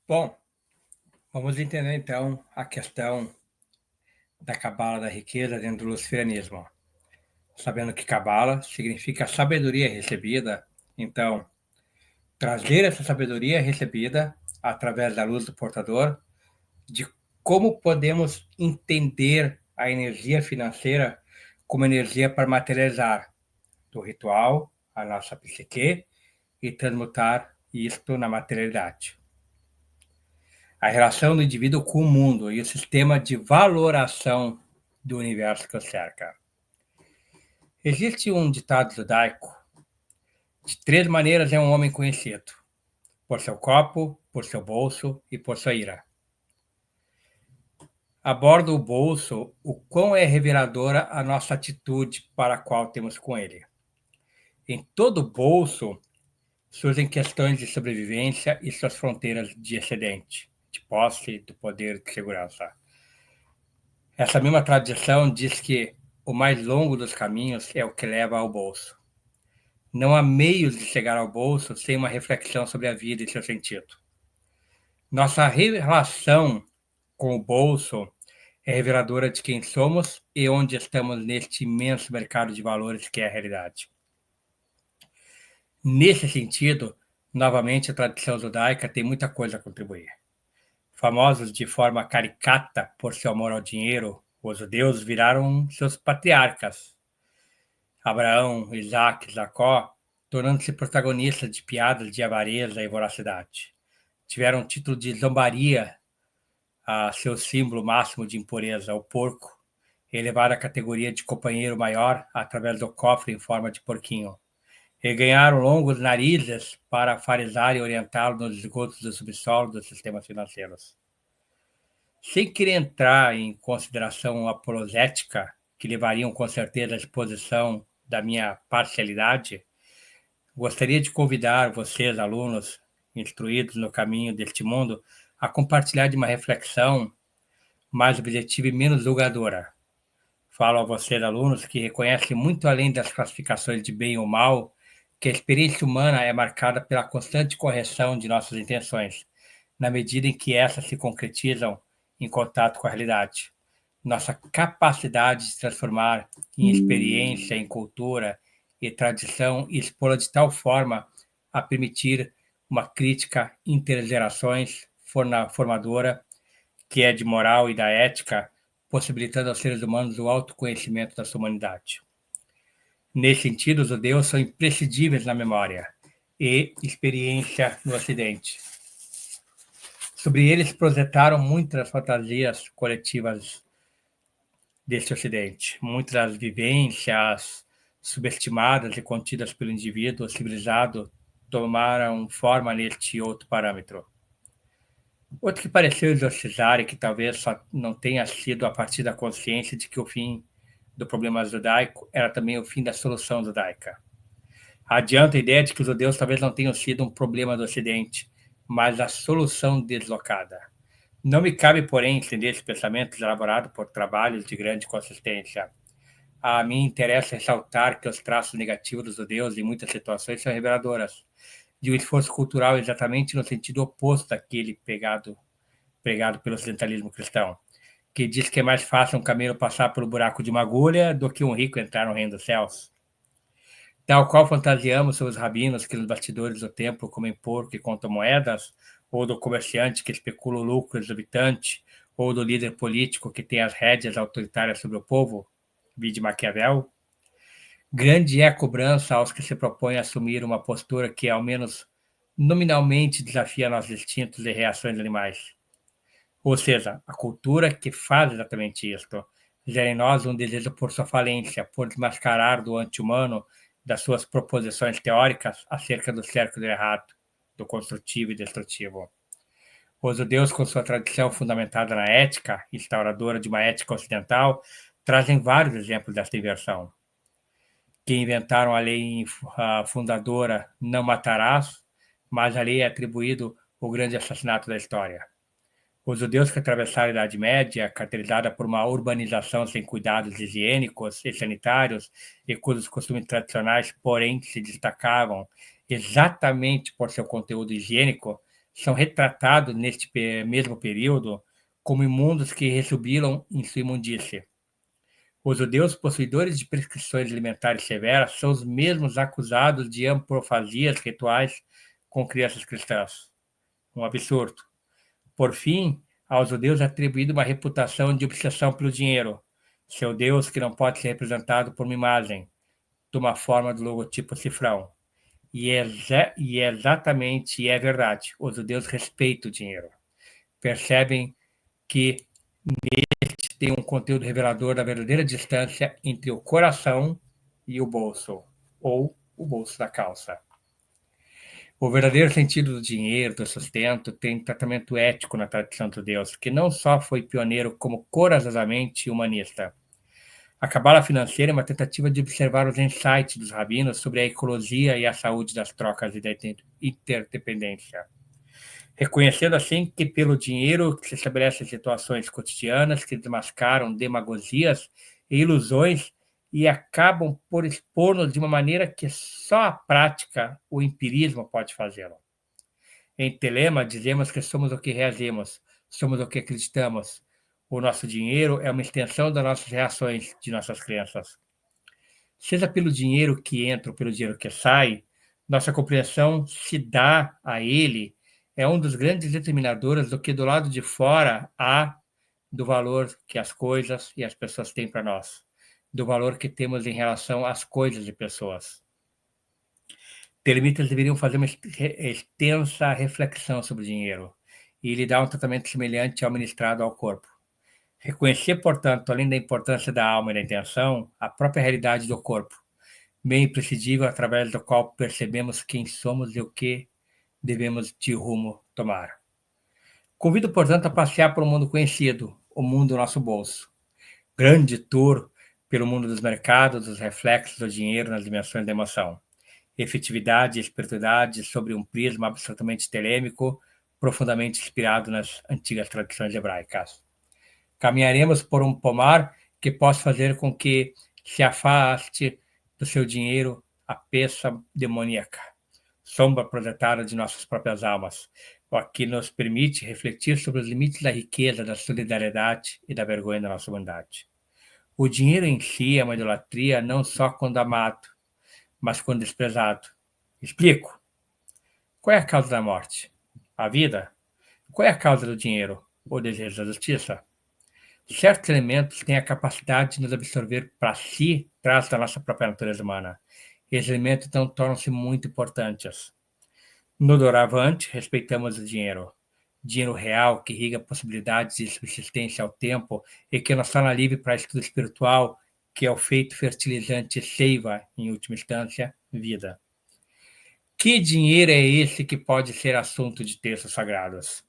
Bom, vamos entender então a questão da cabala da riqueza dentro do luciferianismo. Sabendo que cabala significa sabedoria recebida, então trazer essa sabedoria recebida através da luz do portador, de como podemos entender a energia financeira como energia para materializar do ritual a nossa psique e transmutar isto na materialidade. A relação do indivíduo com o mundo e o sistema de valoração do universo que o cerca. Existe um ditado judaico: de três maneiras é um homem conhecido: por seu copo, por seu bolso e por sua ira. Aborda o bolso o quão é reveladora a nossa atitude para a qual temos com ele. Em todo bolso surgem questões de sobrevivência e suas fronteiras de excedente, de posse, do poder, de segurança. Essa mesma tradição diz que o mais longo dos caminhos é o que leva ao bolso. Não há meios de chegar ao bolso sem uma reflexão sobre a vida e seu sentido. Nossa relação com o bolso é reveladora de quem somos e onde estamos neste imenso mercado de valores que é a realidade. Nesse sentido, novamente, a tradição judaica tem muita coisa a contribuir. Famosos de forma caricata por seu amor ao dinheiro, os judeus viraram seus patriarcas. Abraão, Isaac, Jacó, tornando-se protagonistas de piadas de avareza e voracidade. Tiveram o título de zombaria a seu símbolo máximo de impureza, o porco, e elevaram a categoria de companheiro maior através do cofre em forma de porquinho. E ganharam longos narizes para farisar e orientá-lo nos esgotos do subsolo dos sistemas financeiros. Sem querer entrar em consideração apologética, que levariam com certeza à exposição da minha parcialidade, gostaria de convidar vocês, alunos instruídos no caminho deste mundo, a compartilhar de uma reflexão mais objetiva e menos julgadora. Falo a vocês, alunos, que reconhecem muito além das classificações de bem ou mal, que a experiência humana é marcada pela constante correção de nossas intenções, na medida em que essas se concretizam em contato com a realidade. Nossa capacidade de transformar em experiência, em cultura e tradição e expô-la de tal forma a permitir uma crítica intergerações formadora, que é de moral e da ética, possibilitando aos seres humanos o autoconhecimento da sua humanidade. Nesse sentido, os judeus são imprescindíveis na memória e experiência no Ocidente. Sobre eles projetaram muitas fantasias coletivas deste Ocidente, muitas vivências subestimadas e contidas pelo indivíduo civilizado tomaram forma neste outro parâmetro. Outro que pareceu exorcizar e que talvez só não tenha sido a partir da consciência de que o fim do problema judaico era também o fim da solução judaica. Adianta a ideia de que os judeus talvez não tenham sido um problema do Ocidente, mas a solução deslocada. Não me cabe, porém, entender esse pensamento elaborado por trabalhos de grande consistência. A mim interessa ressaltar que os traços negativos dos judeus em muitas situações são reveladoras de um esforço cultural exatamente no sentido oposto daquele pregado pelo ocidentalismo cristão, que diz que é mais fácil um camelo passar pelo buraco de uma agulha do que um rico entrar no reino dos céus. Tal qual fantasiamos sobre os rabinos que nos bastidores do templo comem porco e contam moedas, ou do comerciante que especula o lucro exorbitante, ou do líder político que tem as rédeas autoritárias sobre o povo, vide Maquiavel, grande é a cobrança aos que se propõem a assumir uma postura que, ao menos nominalmente, desafia nossos instintos e reações animais. Ou seja, a cultura que faz exatamente isto gera em nós um desejo por sua falência, por desmascarar do anti-humano das suas proposições teóricas acerca do certo e do errado, do construtivo e destrutivo. Os judeus, com sua tradição fundamentada na ética, instauradora de uma ética ocidental, trazem vários exemplos desta inversão. Que inventaram a lei fundadora não matarás, mas a lei é atribuído o grande assassinato da história. Os judeus que atravessaram a Idade Média, caracterizada por uma urbanização sem cuidados higiênicos e sanitários, e cujos costumes tradicionais, porém, se destacavam exatamente por seu conteúdo higiênico, são retratados neste mesmo período como imundos que ressubiram em sua imundície. Os judeus possuidores de prescrições alimentares severas são os mesmos acusados de amprofasias rituais com crianças cristãs. Um absurdo. Por fim, aos judeus é atribuída uma reputação de obsessão pelo dinheiro, seu Deus que não pode ser representado por uma imagem, de uma forma do logotipo cifrão. E é exatamente, e é verdade, os judeus respeitam o dinheiro. Percebem que tem um conteúdo revelador da verdadeira distância entre o coração e o bolso, ou o bolso da calça. O verdadeiro sentido do dinheiro, do sustento, tem tratamento ético na tradição de Deus, que não só foi pioneiro como corajosamente humanista. A cabala financeira é uma tentativa de observar os insights dos rabinos sobre a ecologia e a saúde das trocas e da interdependência. Reconhecendo assim que pelo dinheiro que se estabelecem situações cotidianas que desmascaram demagosias e ilusões e acabam por expor-nos de uma maneira que só a prática, o empirismo pode fazê-lo. Em Telema, dizemos que somos o que reagimos, somos o que acreditamos. O nosso dinheiro é uma extensão das nossas reações, de nossas crenças. Seja pelo dinheiro que entra ou pelo dinheiro que sai, nossa compreensão se dá a ele é um dos grandes determinadores do que do lado de fora há do valor que as coisas e as pessoas têm para nós, do valor que temos em relação às coisas e pessoas. Telemitas deveriam fazer uma extensa reflexão sobre o dinheiro e lhe dar um tratamento semelhante ao ministrado ao corpo. Reconhecer, portanto, além da importância da alma e da intenção, a própria realidade do corpo, meio imprescindível através do qual percebemos quem somos e o que devemos de rumo tomar. Convido, portanto, a passear por um mundo conhecido, o mundo do nosso bolso. Grande tour pelo mundo dos mercados, dos reflexos do dinheiro nas dimensões da emoção. Efetividade e espiritualidade sobre um prisma absolutamente telêmico, profundamente inspirado nas antigas tradições hebraicas. Caminharemos por um pomar que possa fazer com que se afaste do seu dinheiro a peça demoníaca, sombra projetada de nossas próprias almas, o que nos permite refletir sobre os limites da riqueza, da solidariedade e da vergonha da nossa humanidade. O dinheiro em si é uma idolatria não só quando amado, mas quando desprezado. Explico. Qual é a causa da morte? A vida? Qual é a causa do dinheiro? O desejo da justiça? Certos elementos têm a capacidade de nos absorver para si, traços da nossa própria natureza humana. Esses elementos, então, tornam-se muito importantes. No doravante, respeitamos o dinheiro. Dinheiro real que irriga possibilidades de subsistência ao tempo e que nos torna livre para estudo espiritual, que é o feito fertilizante seiva, em última instância, vida. Que dinheiro é esse que pode ser assunto de textos sagrados?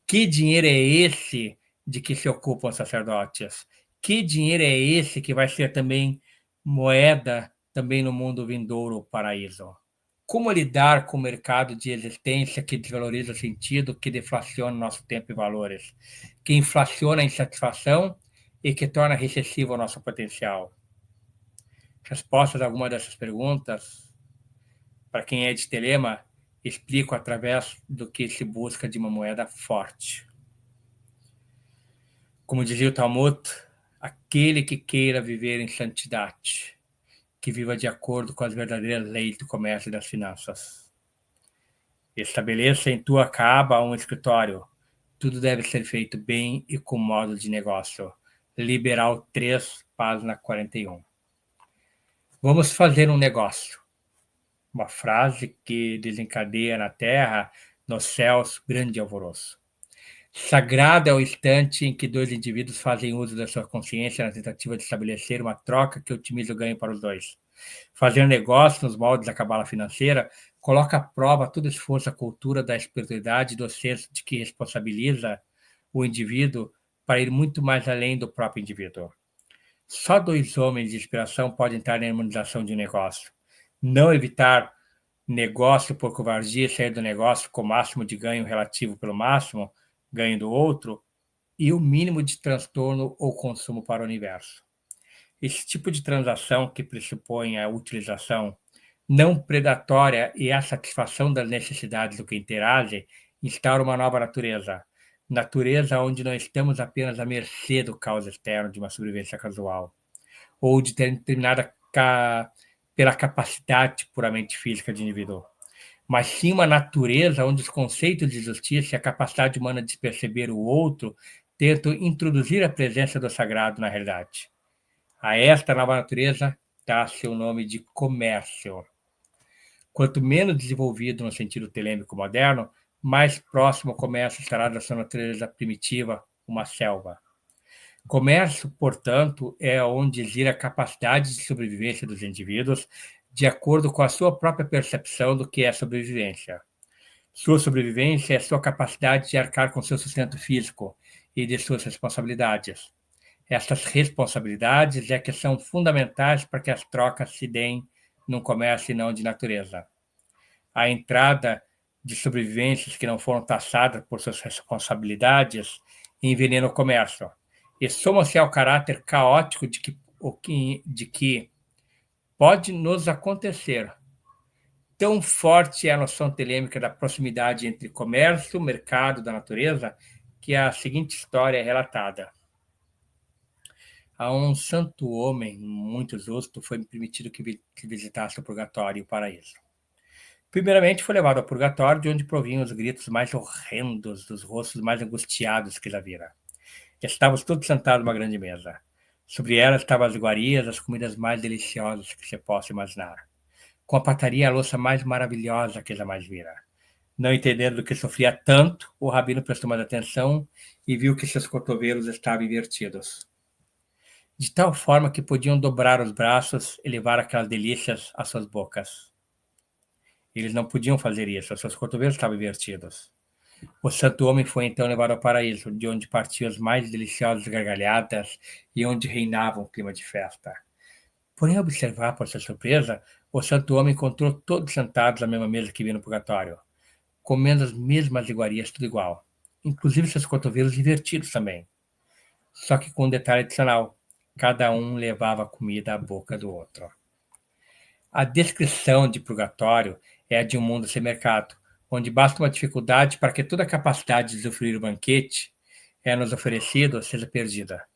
Que dinheiro é esse de que se ocupam os sacerdotes? Que dinheiro é esse que vai ser também moeda também no mundo vindouro paraíso? Como lidar com o mercado de existência que desvaloriza o sentido, que deflaciona nosso tempo e valores, que inflaciona a insatisfação e que torna recessivo o nosso potencial? Respostas a alguma dessas perguntas, para quem é de Telema, explico através do que se busca de uma moeda forte. Como dizia o Talmud, aquele que queira viver em santidade, que viva de acordo com as verdadeiras leis do comércio e das finanças. Estabeleça em tua caba um escritório. Tudo deve ser feito bem e com modo de negócio. Liberal 3, página 41. Vamos fazer um negócio. Uma frase que desencadeia na terra, nos céus, grande alvoroço. Sagrado é o instante em que dois indivíduos fazem uso da sua consciência na tentativa de estabelecer uma troca que otimize o ganho para os dois. Fazer negócio nos moldes da cabala financeira coloca à prova todo esforço, a cultura da espiritualidade e do senso de que responsabiliza o indivíduo para ir muito mais além do próprio indivíduo. Só dois homens de inspiração podem entrar na harmonização de um negócio. Não evitar negócio por covardia, sair do negócio com o máximo de ganho relativo pelo máximo ganho do outro e o mínimo de transtorno ou consumo para o universo. Esse tipo de transação que pressupõe a utilização não predatória e a satisfação das necessidades do que interage instaura uma nova natureza. Natureza onde não estamos apenas à mercê do caos externo de uma sobrevivência casual, ou de determinada pela capacidade puramente física de indivíduo, mas sim uma natureza onde os conceitos de justiça e a capacidade humana de perceber o outro tentam introduzir a presença do sagrado na realidade. A esta nova natureza dá seu nome de comércio. Quanto menos desenvolvido no sentido telêmico moderno, mais próximo o comércio estará da sua natureza primitiva, uma selva. Comércio, portanto, é onde gira a capacidade de sobrevivência dos indivíduos de acordo com a sua própria percepção do que é sobrevivência. Sua sobrevivência é sua capacidade de arcar com seu sustento físico e de suas responsabilidades. Essas responsabilidades é que são fundamentais para que as trocas se deem num comércio e não de natureza. A entrada de sobrevivências que não foram taxadas por suas responsabilidades envenena o comércio e soma-se ao caráter caótico de que pode nos acontecer. Tão forte é a noção telêmica da proximidade entre comércio, mercado da natureza, que a seguinte história é relatada. A um santo homem muito justo foi permitido que visitasse o purgatório e o paraíso. Primeiramente foi levado ao purgatório, de onde provinham os gritos mais horrendos dos rostos mais angustiados que já vira. Estávamos todos sentados numa grande mesa. Sobre ela estavam as iguarias, as comidas mais deliciosas que você possa imaginar. Com a pataria e a louça mais maravilhosa que jamais vira. Não entendendo do que sofria tanto, o rabino prestou mais atenção e viu que seus cotovelos estavam invertidos, de tal forma que podiam dobrar os braços e levar aquelas delícias às suas bocas. Eles não podiam fazer isso, seus cotovelos estavam invertidos. O santo homem foi então levado ao paraíso, de onde partiam as mais deliciosas gargalhadas e onde reinava um clima de festa. Porém, ao observar, por sua surpresa, o santo homem encontrou todos sentados à mesma mesa que vinha no purgatório, comendo as mesmas iguarias, tudo igual, inclusive seus cotovelos invertidos também. Só que com um detalhe adicional: cada um levava a comida à boca do outro. A descrição de purgatório é a de um mundo sem mercado, onde basta uma dificuldade para que toda a capacidade de usufruir o banquete nos oferecido seja perdida.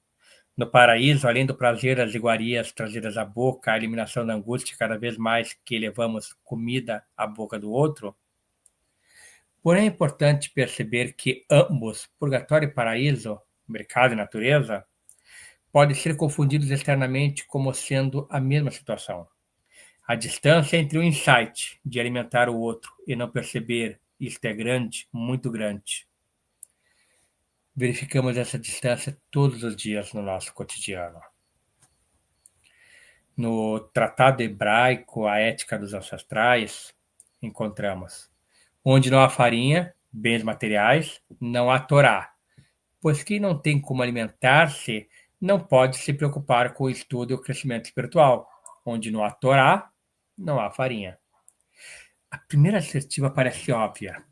No paraíso, além do prazer das iguarias trazidas à boca, a eliminação da angústia cada vez mais que levamos comida à boca do outro. Porém, é importante perceber que ambos, purgatório e paraíso, mercado e natureza, podem ser confundidos externamente como sendo a mesma situação. A distância entre o insight de alimentar o outro e não perceber isto é grande, muito grande. Verificamos essa distância todos os dias no nosso cotidiano. No Tratado Hebraico, a Ética dos Ancestrais, encontramos: onde não há farinha, bens materiais, não há Torá, pois quem não tem como alimentar-se não pode se preocupar com o estudo e o crescimento espiritual. Onde não há Torá, não há farinha. A primeira assertiva parece óbvia,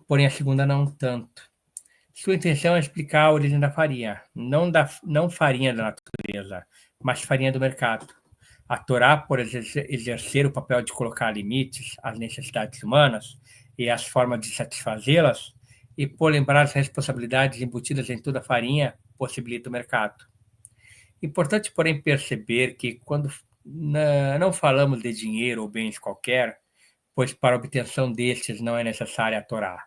porém a segunda não tanto. Sua intenção é explicar a origem da farinha, não farinha da natureza, mas farinha do mercado. A Torá, por exercer o papel de colocar limites às necessidades humanas e às formas de satisfazê-las, e por lembrar as responsabilidades embutidas em toda a farinha, possibilita o mercado. Importante, porém, perceber que quando não falamos de dinheiro ou bens qualquer, pois para a obtenção destes não é necessária a Torá.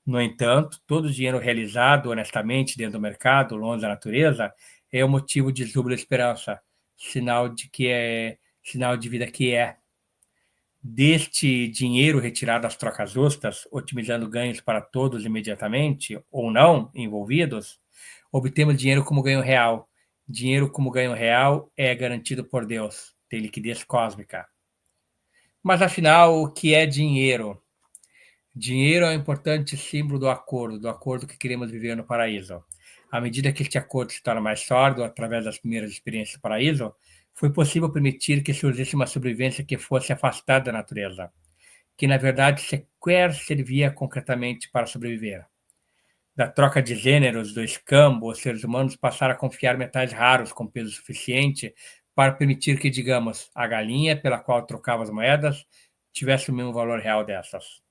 No entanto, todo dinheiro realizado honestamente dentro do mercado, longe da natureza, é um motivo de júbilo e esperança, sinal de vida que é. Deste dinheiro retirado das trocas justas, otimizando ganhos para todos imediatamente, ou não, envolvidos, obtemos dinheiro como ganho real. Dinheiro como ganho real é garantido por Deus, tem liquidez cósmica. Mas afinal, o que é dinheiro? Dinheiro é um importante símbolo do acordo que queremos viver no paraíso. À medida que este acordo se torna mais sólido, através das primeiras experiências do paraíso, foi possível permitir que surgisse uma sobrevivência que fosse afastada da natureza, que na verdade sequer servia concretamente para sobreviver. Da troca de gêneros, do escambo, os seres humanos passaram a confiar metais raros com peso suficiente para permitir que, digamos, a galinha pela qual trocava as moedas tivesse o mesmo valor real dessas.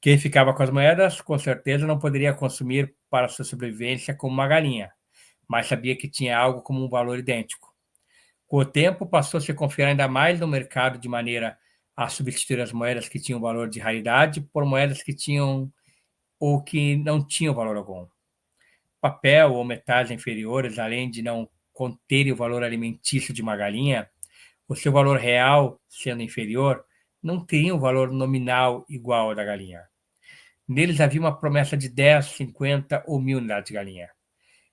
Quem ficava com as moedas, com certeza, não poderia consumir para sua sobrevivência como uma galinha, mas sabia que tinha algo como um valor idêntico. Com o tempo, passou-se a confiar ainda mais no mercado de maneira a substituir as moedas que tinham valor de raridade por moedas que tinham ou que não tinham valor algum. Papel ou metais inferiores, além de não conterem o valor alimentício de uma galinha, o seu valor real, sendo inferior, não teriam o valor nominal igual ao da galinha. Neles havia uma promessa de 10, 50 ou 1000 unidades de galinha.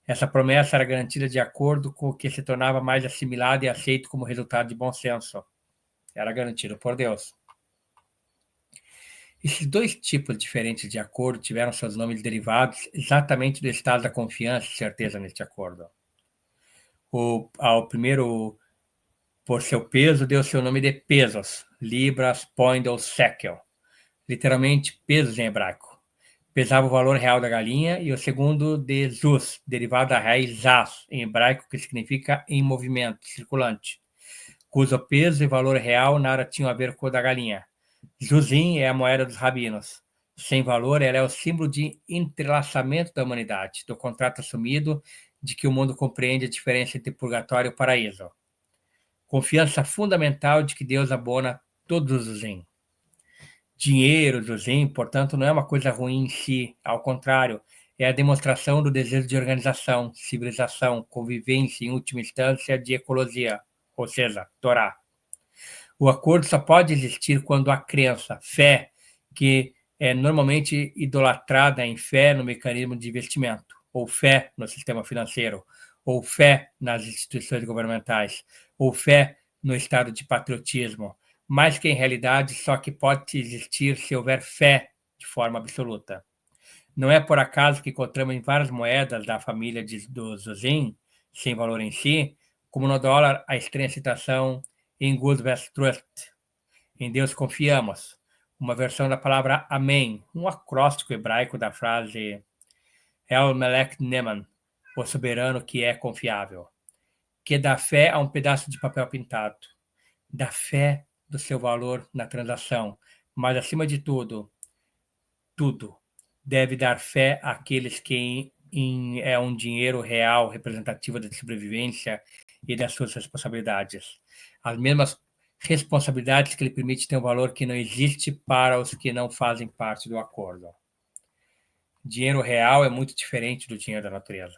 Essa promessa era garantida de acordo com o que se tornava mais assimilado e aceito como resultado de bom senso. Era garantido por Deus. Esses dois tipos diferentes de acordo tiveram seus nomes derivados exatamente do estado da confiança e certeza neste acordo. Ao primeiro, por seu peso, deu seu nome de pesos, libras, pound ou shekel, literalmente pesos em hebraico. Pesava o valor real da galinha, e o segundo de zuz, derivado da raiz zaz, em hebraico, que significa em movimento, circulante, cujo peso e valor real nada tinham a ver com o da galinha. Zuzim é a moeda dos rabinos. Sem valor, ela é o símbolo de entrelaçamento da humanidade, do contrato assumido de que o mundo compreende a diferença entre purgatório e paraíso. Confiança fundamental de que Deus abona todos os zuzim. Dinheiro, zuzim, portanto, não é uma coisa ruim em si, ao contrário, é a demonstração do desejo de organização, civilização, convivência, em última instância, de ecologia, ou seja, Torá. O acordo só pode existir quando há crença, fé, que é normalmente idolatrada em fé no mecanismo de investimento, ou fé no sistema financeiro, ou fé nas instituições governamentais, ou fé no estado de patriotismo, mas que em realidade só que pode existir se houver fé de forma absoluta. Não é por acaso que encontramos em várias moedas da família do Zuzim, sem valor em si, como no dólar, a estranha citação "In God we trust", em Deus confiamos, uma versão da palavra Amém, um acróstico hebraico da frase El Melech Neman, o soberano que é confiável, que dá fé a um pedaço de papel pintado, dá fé do seu valor na transação, mas acima de tudo, tudo deve dar fé àqueles que é um dinheiro real representativo da sobrevivência e das suas responsabilidades. As mesmas responsabilidades que lhe permite ter um valor que não existe para os que não fazem parte do acordo. Dinheiro real é muito diferente do dinheiro da natureza.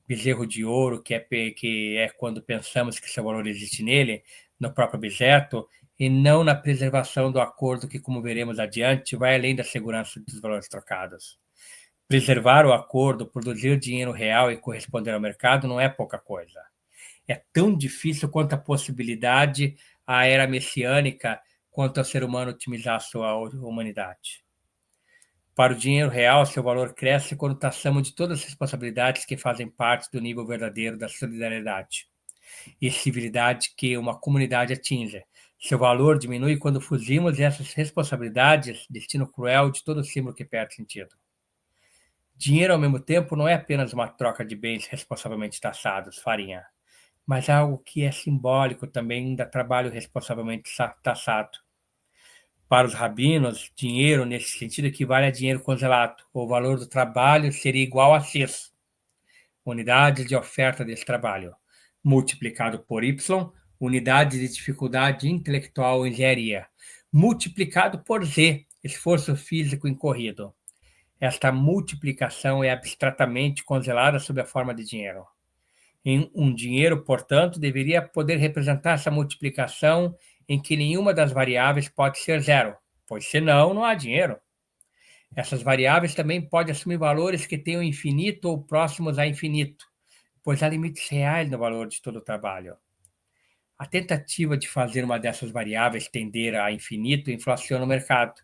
Bezerro de ouro, que é quando pensamos que seu valor existe nele, no próprio objeto, e não na preservação do acordo que, como veremos adiante, vai além da segurança dos valores trocados. Preservar o acordo, produzir dinheiro real e corresponder ao mercado não é pouca coisa. É tão difícil quanto a possibilidade à era messiânica, quanto ao ser humano otimizar a sua humanidade. Para o dinheiro real, seu valor cresce quando taxamos de todas as responsabilidades que fazem parte do nível verdadeiro da solidariedade e civilidade que uma comunidade atinge. Seu valor diminui quando fugimos essas responsabilidades, destino cruel de todo símbolo que perde sentido. Dinheiro, ao mesmo tempo, não é apenas uma troca de bens responsavelmente taxados, farinha, mas algo que é simbólico também da trabalho responsavelmente taxado. Para os rabinos, dinheiro, nesse sentido, equivale a dinheiro congelado. O valor do trabalho seria igual a X, unidade de oferta desse trabalho, multiplicado por Y, unidade de dificuldade intelectual ou engenharia, multiplicado por Z, esforço físico incorrido. Esta multiplicação é abstratamente congelada sob a forma de dinheiro. Em um dinheiro, portanto, deveria poder representar essa multiplicação em que nenhuma das variáveis pode ser zero, pois senão não há dinheiro. Essas variáveis também podem assumir valores que tenham infinito ou próximos a infinito, pois há limites reais no valor de todo o trabalho. A tentativa de fazer uma dessas variáveis tender a infinito inflaciona o mercado.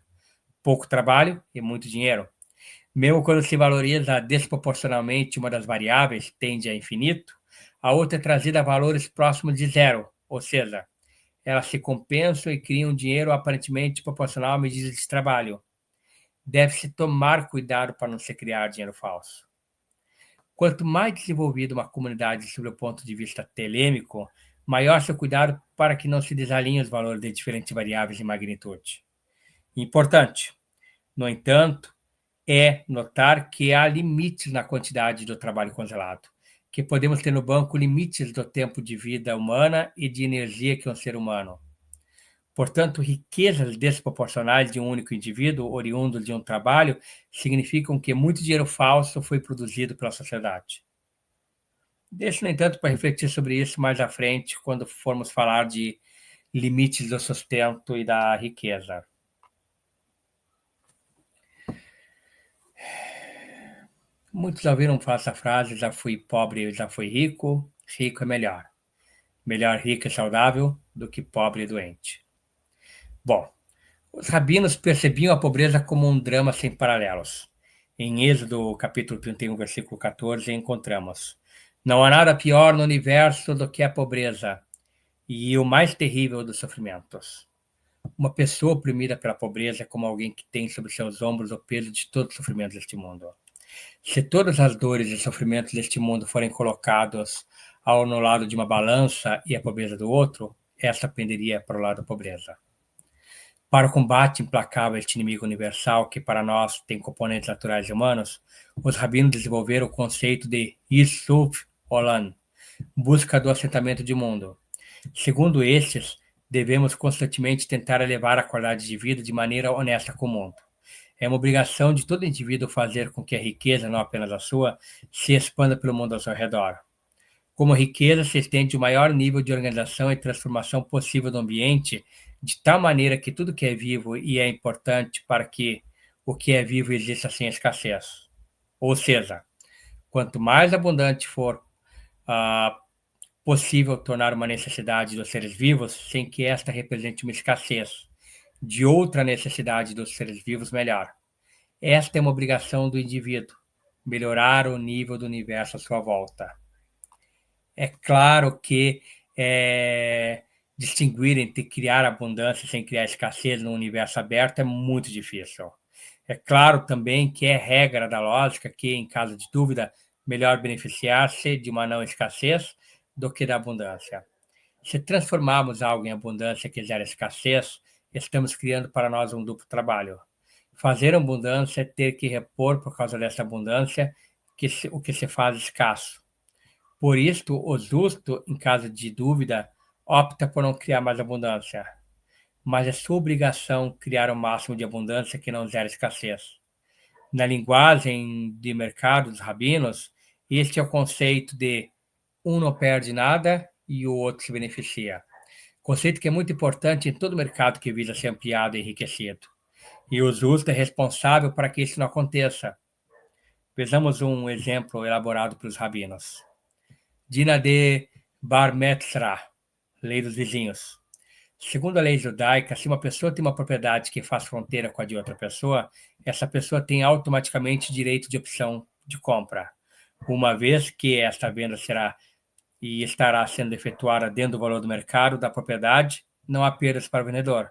Pouco trabalho e muito dinheiro. Mesmo quando se valoriza desproporcionalmente uma das variáveis, tende a infinito, a outra é trazida a valores próximos de zero, ou seja, elas se compensam e criam um dinheiro aparentemente proporcional à medida de trabalho. Deve-se tomar cuidado para não se criar dinheiro falso. Quanto mais desenvolvida uma comunidade sob o ponto de vista telêmico, maior seu cuidado para que não se desalinhem os valores de diferentes variáveis de magnitude. Importante, No entanto, é notar que há limites na quantidade do trabalho congelado, que podemos ter no banco limites do tempo de vida humana e de energia que um ser humano. Portanto, riquezas desproporcionais de um único indivíduo, oriundo de um trabalho, significam que muito dinheiro falso foi produzido pela sociedade. Deixo, no entanto, para refletir sobre isso mais à frente, quando formos falar de limites do sustento e da riqueza. Muitos já ouviram falar essa frase: já fui pobre, já fui rico, rico é melhor. Melhor rico e saudável do que pobre e doente. Bom, os rabinos percebiam a pobreza como um drama sem paralelos. Em Êxodo, capítulo 31, versículo 14, encontramos: não há nada pior no universo do que a pobreza, e o mais terrível dos sofrimentos. Uma pessoa oprimida pela pobreza é como alguém que tem sobre seus ombros o peso de todos os sofrimentos deste mundo. Se todas as dores e sofrimentos deste mundo forem colocados ao no lado de uma balança e a pobreza do outro, essa penderia para o lado da pobreza. Para o combate implacável a este inimigo universal, que para nós tem componentes naturais e humanos, os rabinos desenvolveram o conceito de Yisuf Olam, busca do assentamento de mundo. Segundo estes, devemos constantemente tentar elevar a qualidade de vida de maneira honesta com o mundo. É uma obrigação de todo indivíduo fazer com que a riqueza, não apenas a sua, se expanda pelo mundo ao seu redor. Como a riqueza se estende o maior nível de organização e transformação possível do ambiente, de tal maneira que tudo que é vivo e é importante para que o que é vivo exista sem escassez. Ou seja, quanto mais abundante for possível tornar uma necessidade dos seres vivos sem que esta represente uma escassez de outra necessidade dos seres vivos, melhor. Esta é uma obrigação do indivíduo, melhorar o nível do universo à sua volta. É claro que distinguir entre criar abundância sem criar escassez no universo aberto é muito difícil. É claro também que é regra da lógica que, em caso de dúvida, melhor beneficiar-se de uma não escassez do que da abundância. Se transformarmos algo em abundância que gera escassez, estamos criando para nós um duplo trabalho. Fazer abundância é ter que repor por causa dessa abundância o que se faz escasso. Por isto, o justo, em caso de dúvida, opta por não criar mais abundância, mas é sua obrigação criar o máximo de abundância que não gera escassez. Na linguagem de mercado dos rabinos, este é o conceito de um não perde nada e o outro se beneficia. Conceito que é muito importante em todo mercado que visa ser ampliado e enriquecido. E o justo é responsável para que isso não aconteça. Vejamos um exemplo elaborado pelos rabinos. Dina de Bar Metzra, lei dos vizinhos. Segundo a lei judaica, se uma pessoa tem uma propriedade que faz fronteira com a de outra pessoa, essa pessoa tem automaticamente direito de opção de compra, uma vez que esta venda será e estará sendo efetuada dentro do valor do mercado da propriedade, não há perdas para o vendedor,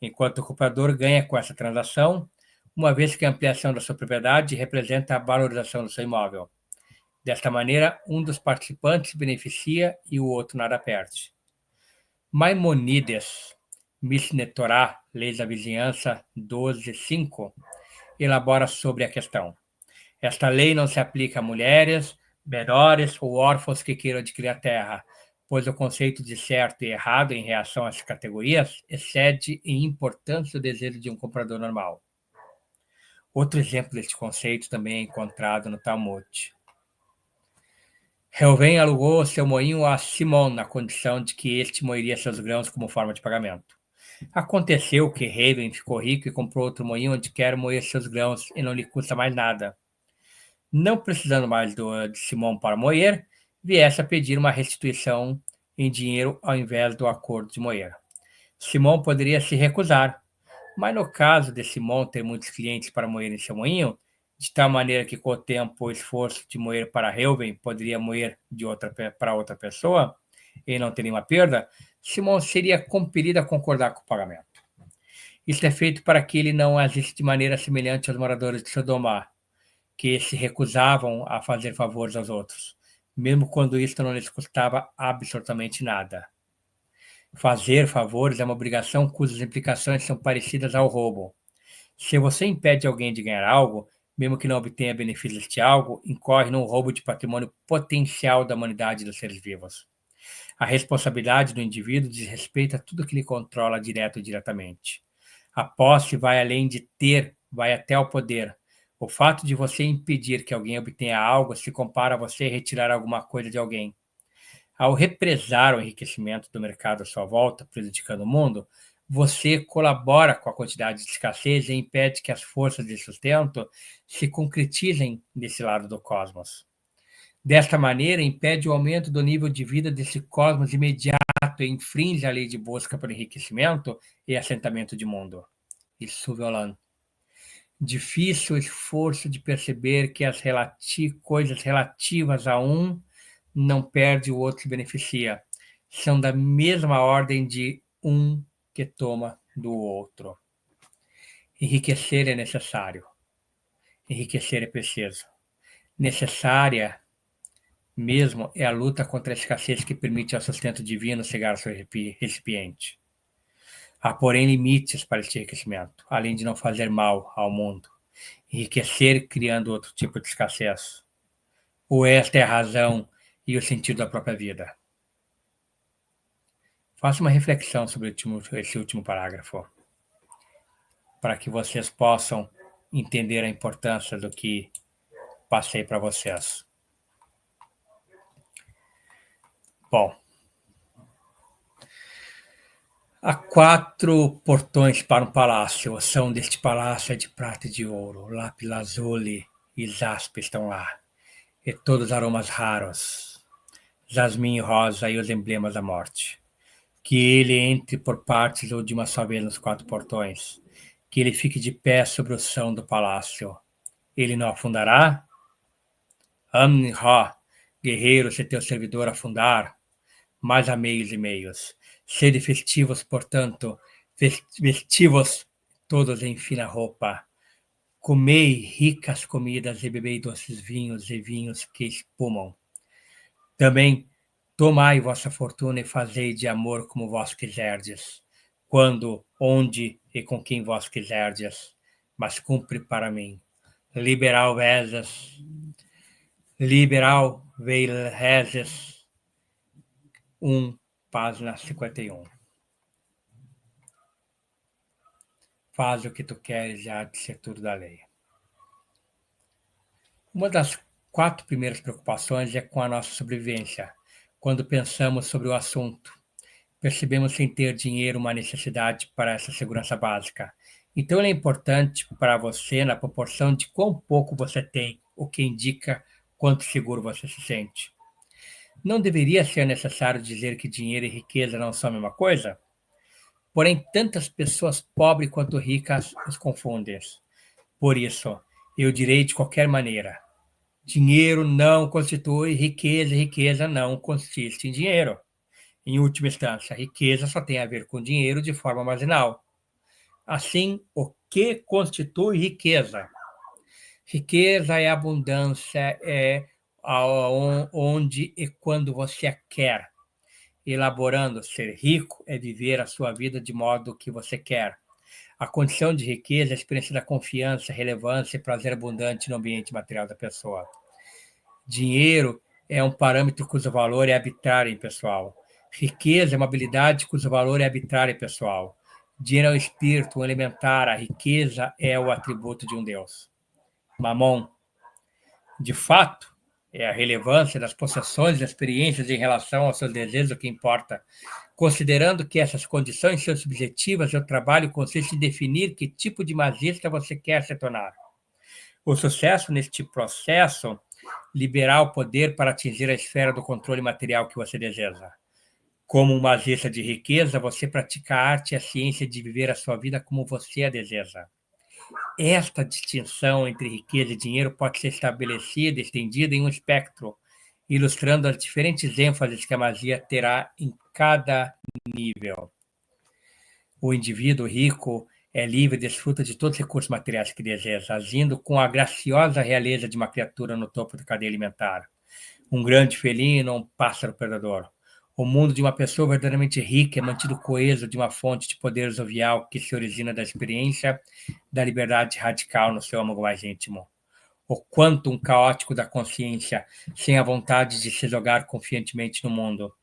enquanto o comprador ganha com essa transação, uma vez que a ampliação da sua propriedade representa a valorização do seu imóvel. Desta maneira, um dos participantes se beneficia e o outro nada perde. Maimonides, Mishneh Torah, Leis da Vizinhança 12:5, elabora sobre a questão. Esta lei não se aplica a mulheres, menores ou órfãos que queiram adquirir a terra, pois o conceito de certo e errado em reação às categorias excede em importância o desejo de um comprador normal. Outro exemplo deste conceito também é encontrado no Talmud. Reuven alugou seu moinho a Simão na condição de que este moeria seus grãos como forma de pagamento. Aconteceu que Reuven ficou rico e comprou outro moinho onde quer moer seus grãos e não lhe custa mais nada. Não precisando mais de Simão para moer, viesse a pedir uma restituição em dinheiro ao invés do acordo de moer. Simão poderia se recusar, mas no caso de Simão ter muitos clientes para moer em seu moinho, de tal maneira que com o tempo o esforço de moer para Reuven poderia moer para outra pessoa e não ter nenhuma perda, Simão seria compelido a concordar com o pagamento. Isso é feito para que ele não agisse de maneira semelhante aos moradores de Sodoma, que se recusavam a fazer favores aos outros, mesmo quando isto não lhes custava absolutamente nada. Fazer favores é uma obrigação cujas implicações são parecidas ao roubo. Se você impede alguém de ganhar algo, mesmo que não obtenha benefícios de algo, incorre num roubo de patrimônio potencial da humanidade e dos seres vivos. A responsabilidade do indivíduo diz respeito a tudo que lhe controla direto ou indiretamente. A posse vai além de ter, vai até o poder. O fato de você impedir que alguém obtenha algo se compara a você retirar alguma coisa de alguém. Ao represar o enriquecimento do mercado à sua volta, prejudicando o mundo, você colabora com a quantidade de escassez e impede que as forças de sustento se concretizem desse lado do cosmos. Desta maneira, impede o aumento do nível de vida desse cosmos imediato e infringe a lei de busca por enriquecimento e assentamento de mundo. Isso violando. Difícil o esforço de perceber que as coisas relativas a um não perde, o outro se beneficia. São da mesma ordem de um que toma do outro. Enriquecer é necessário. Enriquecer é preciso. Necessária mesmo é a luta contra a escassez que permite ao sustento divino chegar ao seu recipiente. Há, porém, limites para este enriquecimento, além de não fazer mal ao mundo. Enriquecer criando outro tipo de escassez. Ou esta é a razão e o sentido da própria vida? Faça uma reflexão sobre esse último parágrafo, para que vocês possam entender a importância do que passei para vocês. Bom, há 4 portões para um palácio. O som deste palácio é de prata e de ouro. Lápis lazuli e jaspe estão lá. E todos aromas raros. Jasmim e rosa e os emblemas da morte. Que ele entre por partes ou de uma só vez nos 4 portões. Que ele fique de pé sobre o chão do palácio. Ele não afundará? Amn-Ra, guerreiro, se teu servidor afundar, mas há meios e meios. Sede festivos, portanto, vestivos todos em fina roupa. Comei ricas comidas e bebei doces vinhos e vinhos que espumam. Também tomai vossa fortuna e fazei de amor como vós quiserdes, quando, onde e com quem vós quiserdes, mas cumpre para mim. Liberal veil rezes página 51. Faz o que tu queres, já de ser tudo da lei. Uma das 4 primeiras preocupações é com a nossa sobrevivência. Quando pensamos sobre o assunto, percebemos sem ter dinheiro uma necessidade para essa segurança básica. Então, ele é importante para você na proporção de quão pouco você tem, o que indica quanto seguro você se sente. Não deveria ser necessário dizer que dinheiro e riqueza não são a mesma coisa? Porém, tantas pessoas pobres quanto ricas os confundem. Por isso, eu direi de qualquer maneira: dinheiro não constitui riqueza e riqueza não consiste em dinheiro. Em última instância, riqueza só tem a ver com dinheiro de forma marginal. Assim, o que constitui riqueza? Riqueza é abundância, é onde e quando você a quer. Elaborando, ser rico é viver a sua vida de modo que você quer. A condição de riqueza é a experiência da confiança, relevância e prazer abundante no ambiente material da pessoa. Dinheiro é um parâmetro cujo valor é arbitrário e impessoal. Riqueza é uma habilidade cujo valor é arbitrário e pessoal. Dinheiro é o espírito, um elementar. A riqueza é o atributo de um Deus. Mamon, de fato, é a relevância das possessões e experiências em relação aos seus desejos o que importa. Considerando que essas condições são subjetivas, o trabalho consiste em definir que tipo de magista você quer se tornar. O sucesso neste processo liberar o poder para atingir a esfera do controle material que você deseja. Como um magista de riqueza, você pratica a arte e a ciência de viver a sua vida como você a deseja. Esta distinção entre riqueza e dinheiro pode ser estabelecida e estendida em um espectro, ilustrando as diferentes ênfases que a magia terá em cada nível. O indivíduo rico é livre e desfruta de todos os recursos materiais que deseja, agindo com a graciosa realeza de uma criatura no topo da cadeia alimentar. Um grande felino ou um pássaro predador. O mundo de uma pessoa verdadeiramente rica é mantido coeso de uma fonte de poder jovial que se origina da experiência da liberdade radical no seu âmago mais íntimo. O quantum caótico da consciência, sem a vontade de se jogar confiantemente no mundo.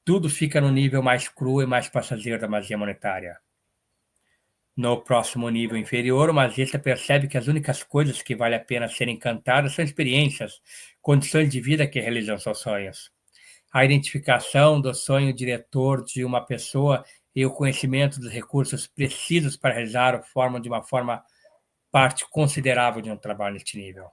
Tudo fica no nível mais cru e mais passageiro da magia monetária. No próximo nível inferior, o magista percebe que as únicas coisas que vale a pena serem cantadas são experiências, condições de vida que realizam seus sonhos. A identificação do sonho diretor de uma pessoa e o conhecimento dos recursos precisos para realizar formam de uma forma parte considerável de um trabalho neste nível.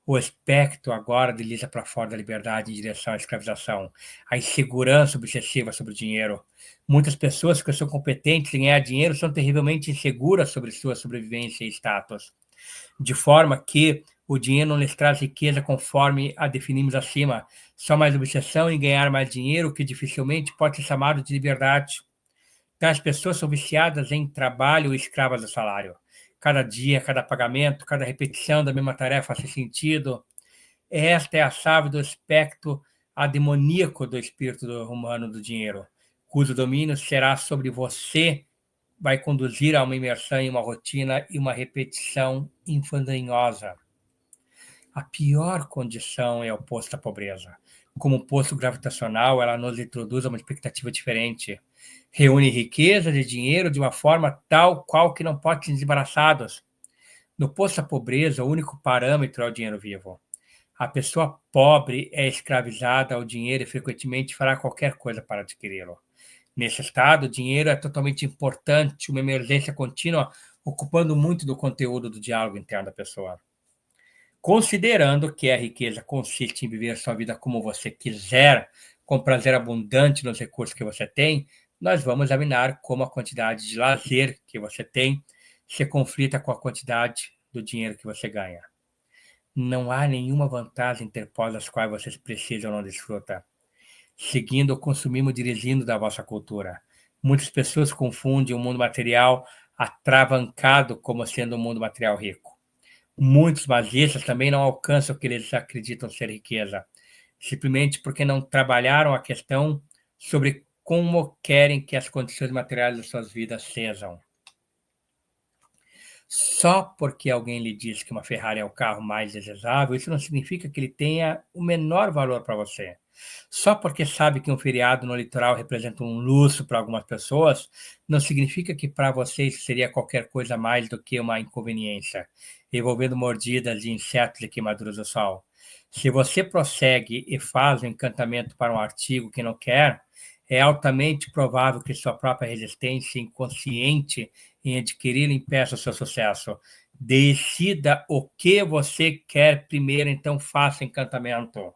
O espectro agora desliza para fora da liberdade em direção à escravização, a insegurança obsessiva sobre o dinheiro. Muitas pessoas que são competentes em ganhar dinheiro são terrivelmente inseguras sobre sua sobrevivência e status, de forma que o dinheiro não lhes traz riqueza conforme a definimos acima, só mais obsessão em ganhar mais dinheiro, que dificilmente pode ser chamado de liberdade. Tais pessoas são viciadas em trabalho e escravas do salário. Cada dia, cada pagamento, cada repetição da mesma tarefa sem sentido. Esta é a chave do espectro ademoníaco do espírito humano do dinheiro, cujo domínio será sobre você, vai conduzir a uma imersão em uma rotina e uma repetição infandanhosa. A pior condição é oposta à pobreza. Como um poço gravitacional, ela nos introduz a uma expectativa diferente. Reúne riqueza e dinheiro de uma forma tal qual que não pode ser desembaraçados. No poço da pobreza, o único parâmetro é o dinheiro vivo. A pessoa pobre é escravizada ao dinheiro e frequentemente fará qualquer coisa para adquiri-lo. Nesse estado, o dinheiro é totalmente importante, uma emergência contínua, ocupando muito do conteúdo do diálogo interno da pessoa. Considerando que a riqueza consiste em viver sua vida como você quiser, com prazer abundante nos recursos que você tem, nós vamos examinar como a quantidade de lazer que você tem se conflita com a quantidade do dinheiro que você ganha. Não há nenhuma vantagem interposta às quais vocês precisam ou não desfrutar. Seguindo o consumismo dirigindo da vossa cultura. Muitas pessoas confundem o mundo material atravancado como sendo um mundo material rico. Muitos magistas também não alcançam o que eles acreditam ser riqueza, simplesmente porque não trabalharam a questão sobre como querem que as condições materiais de suas vidas sejam. Só porque alguém lhe diz que uma Ferrari é o carro mais desejável, isso não significa que ele tenha o menor valor para você. Só porque sabe que um feriado no litoral representa um luxo para algumas pessoas, não significa que para você isso seria qualquer coisa mais do que uma inconveniência, envolvendo mordidas de insetos e queimaduras do sol. Se você prossegue e faz um encantamento para um artigo que não quer, é altamente provável que sua própria resistência inconsciente em adquirir impeça o seu sucesso. Decida o que você quer primeiro, então faça encantamento.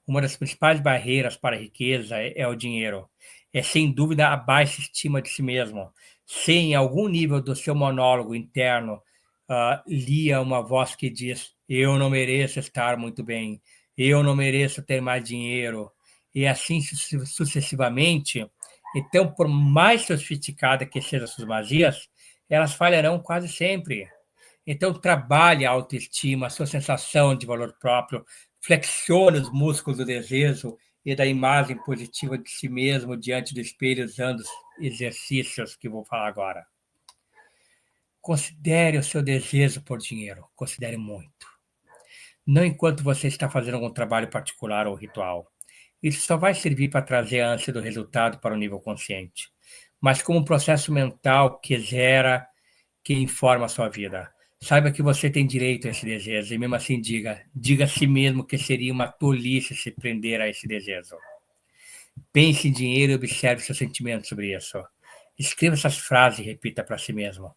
Uma das principais barreiras para a riqueza é o dinheiro. É sem dúvida a baixa estima de si mesmo. Se em algum nível do seu monólogo interno lia uma voz que diz: eu não mereço estar muito bem, eu não mereço ter mais dinheiro, e assim sucessivamente, então, por mais sofisticada que sejam suas magias, elas falharão quase sempre. Então, trabalhe a autoestima, a sua sensação de valor próprio, flexione os músculos do desejo e da imagem positiva de si mesmo diante do espelho, usando os exercícios que vou falar agora. Considere o seu desejo por dinheiro, considere muito. Não enquanto você está fazendo algum trabalho particular ou ritual. Isso só vai servir para trazer a ânsia do resultado para o nível consciente, mas como um processo mental que gera, que informa a sua vida. Saiba que você tem direito a esse desejo e mesmo assim diga a si mesmo que seria uma tolice se prender a esse desejo. Pense em dinheiro e observe seus sentimentos sobre isso. Escreva essas frases e repita para si mesmo.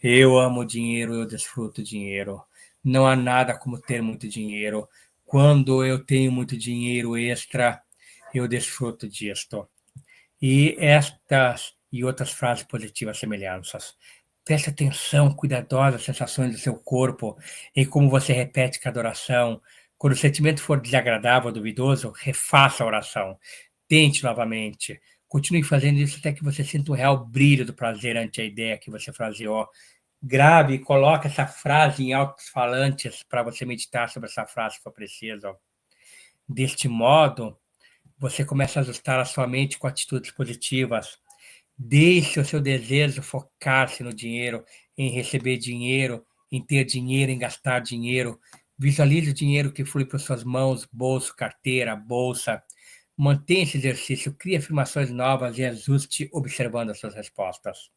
Eu amo dinheiro, eu desfruto dinheiro. Não há nada como ter muito dinheiro. Quando eu tenho muito dinheiro extra, eu desfruto disto. E estas e outras frases positivas semelhanças. Preste atenção cuidadosa às sensações do seu corpo, em como você repete cada oração. Quando o sentimento for desagradável ou duvidoso, refaça a oração. Tente novamente. Continue fazendo isso até que você sinta o real brilho do prazer ante a ideia que você fraseou. Grave e coloque essa frase em altos falantes para você meditar sobre essa frase se for preciso. Deste modo, você começa a ajustar a sua mente com atitudes positivas. Deixe o seu desejo focar-se no dinheiro, em receber dinheiro, em ter dinheiro, em gastar dinheiro. Visualize o dinheiro que flui para suas mãos, bolso, carteira, bolsa. Mantenha esse exercício, crie afirmações novas e ajuste observando as suas respostas.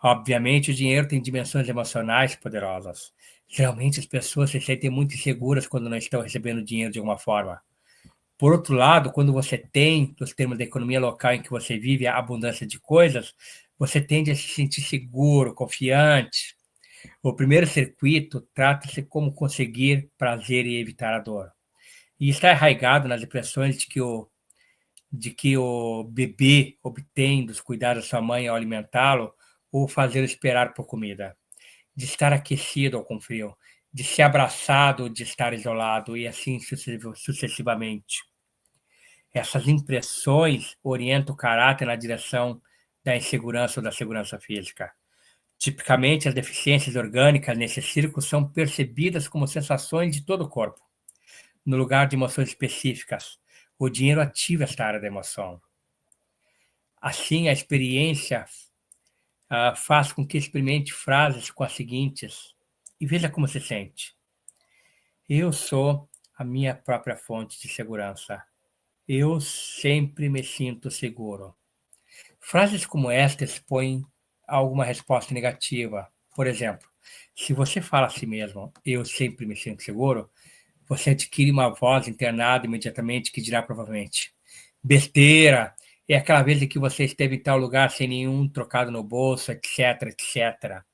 Obviamente, o dinheiro tem dimensões emocionais poderosas. Geralmente, as pessoas se sentem muito inseguras quando não estão recebendo dinheiro de alguma forma. Por outro lado, quando você tem, nos termos da economia local em que você vive, a abundância de coisas, você tende a se sentir seguro, confiante. O primeiro circuito trata-se como conseguir prazer e evitar a dor. E está arraigado nas impressões de que o bebê obtém dos cuidados da sua mãe ao alimentá-lo ou fazê-lo esperar por comida, de estar aquecido ou com frio, de ser abraçado ou de estar isolado, e assim sucessivamente. Essas impressões orientam o caráter na direção da insegurança ou da segurança física. Tipicamente, as deficiências orgânicas nesse círculo são percebidas como sensações de todo o corpo, no lugar de emoções específicas. O dinheiro ativa esta área da emoção. Assim, a experiência faz com que experimente frases com as seguintes e veja como se sente. Eu sou a minha própria fonte de segurança. Eu sempre me sinto seguro. Frases como esta expõem alguma resposta negativa. Por exemplo, se você fala a si mesmo, eu sempre me sinto seguro, você adquire uma voz internada imediatamente que dirá provavelmente: besteira, é aquela vez em que você esteve em tal lugar sem nenhum trocado no bolso, etc, etc.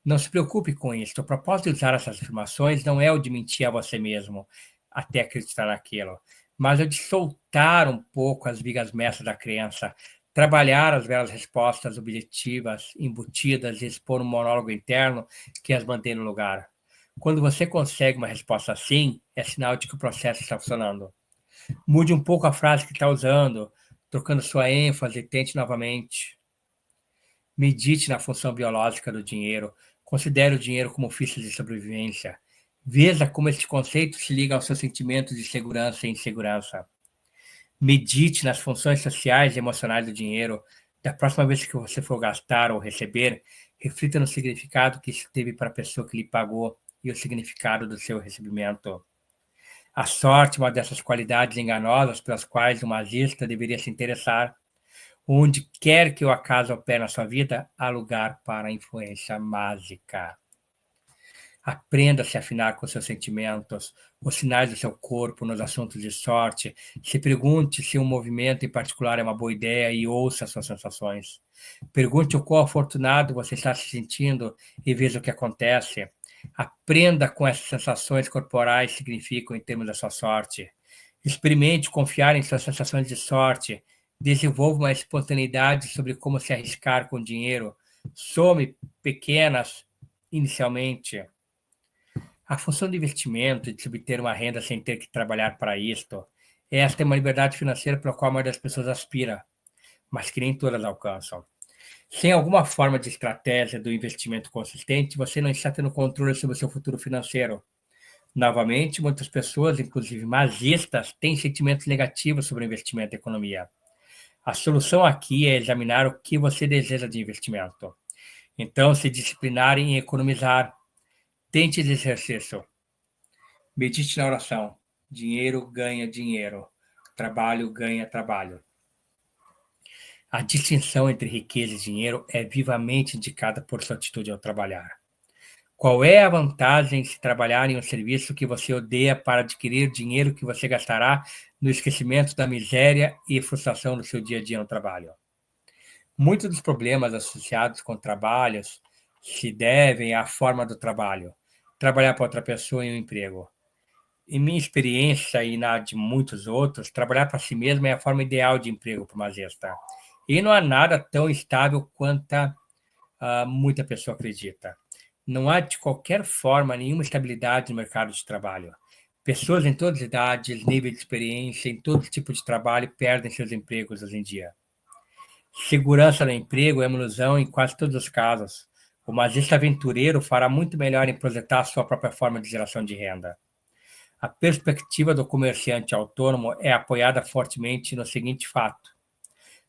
Não se preocupe com isso. O propósito de usar essas afirmações não é o de mentir a você mesmo até acreditar naquilo, mas é de soltar um pouco as vigas mestras da crença, trabalhar as belas respostas objetivas, embutidas e expor um monólogo interno que as mantém no lugar. Quando você consegue uma resposta assim, é sinal de que o processo está funcionando. Mude um pouco a frase que está usando, trocando sua ênfase, tente novamente. Medite na função biológica do dinheiro. Considere o dinheiro como ofício de sobrevivência. Veja como este conceito se liga ao seu sentimento de segurança e insegurança. Medite nas funções sociais e emocionais do dinheiro. Da próxima vez que você for gastar ou receber, reflita no significado que isso teve para a pessoa que lhe pagou e o significado do seu recebimento. A sorte é uma dessas qualidades enganosas pelas quais o magista deveria se interessar. Onde quer que o acaso opere na sua vida, há lugar para a influência mágica. Aprenda a se afinar com seus sentimentos, os sinais do seu corpo nos assuntos de sorte. Se pergunte se um movimento em particular é uma boa ideia e ouça suas sensações. Pergunte o quão afortunado você está se sentindo e veja o que acontece. Aprenda com essas sensações corporais significam em termos da sua sorte. Experimente confiar em suas sensações de sorte. Desenvolva uma espontaneidade sobre como se arriscar com dinheiro. Some pequenas inicialmente. A função do investimento, de se obter uma renda sem ter que trabalhar para isto, esta é uma liberdade financeira para a qual a maioria das pessoas aspira, mas que nem todas alcançam. Sem alguma forma de estratégia do investimento consistente, você não está tendo controle sobre o seu futuro financeiro. Novamente, muitas pessoas, inclusive magistas, têm sentimentos negativos sobre o investimento e economia. A solução aqui é examinar o que você deseja de investimento. Então, se disciplinar em economizar. Tente esse exercício. Medite na oração. Dinheiro ganha dinheiro. Trabalho ganha trabalho. A distinção entre riqueza e dinheiro é vivamente indicada por sua atitude ao trabalhar. Qual é a vantagem de se trabalhar em um serviço que você odeia para adquirir dinheiro que você gastará no esquecimento da miséria e frustração do seu dia a dia no trabalho? Muitos dos problemas associados com trabalhos se devem à forma do trabalho. Trabalhar para outra pessoa em um emprego. Em minha experiência e na de muitos outros, trabalhar para si mesmo é a forma ideal de emprego para uma gestão. E não há nada tão estável quanto muita pessoa acredita. Não há, de qualquer forma, nenhuma estabilidade no mercado de trabalho. Pessoas em todas as idades, níveis de experiência, em todo tipo de trabalho, perdem seus empregos hoje em dia. Segurança no emprego é uma ilusão em quase todos os casos. O magista aventureiro fará muito melhor em projetar a sua própria forma de geração de renda. A perspectiva do comerciante autônomo é apoiada fortemente no seguinte fato: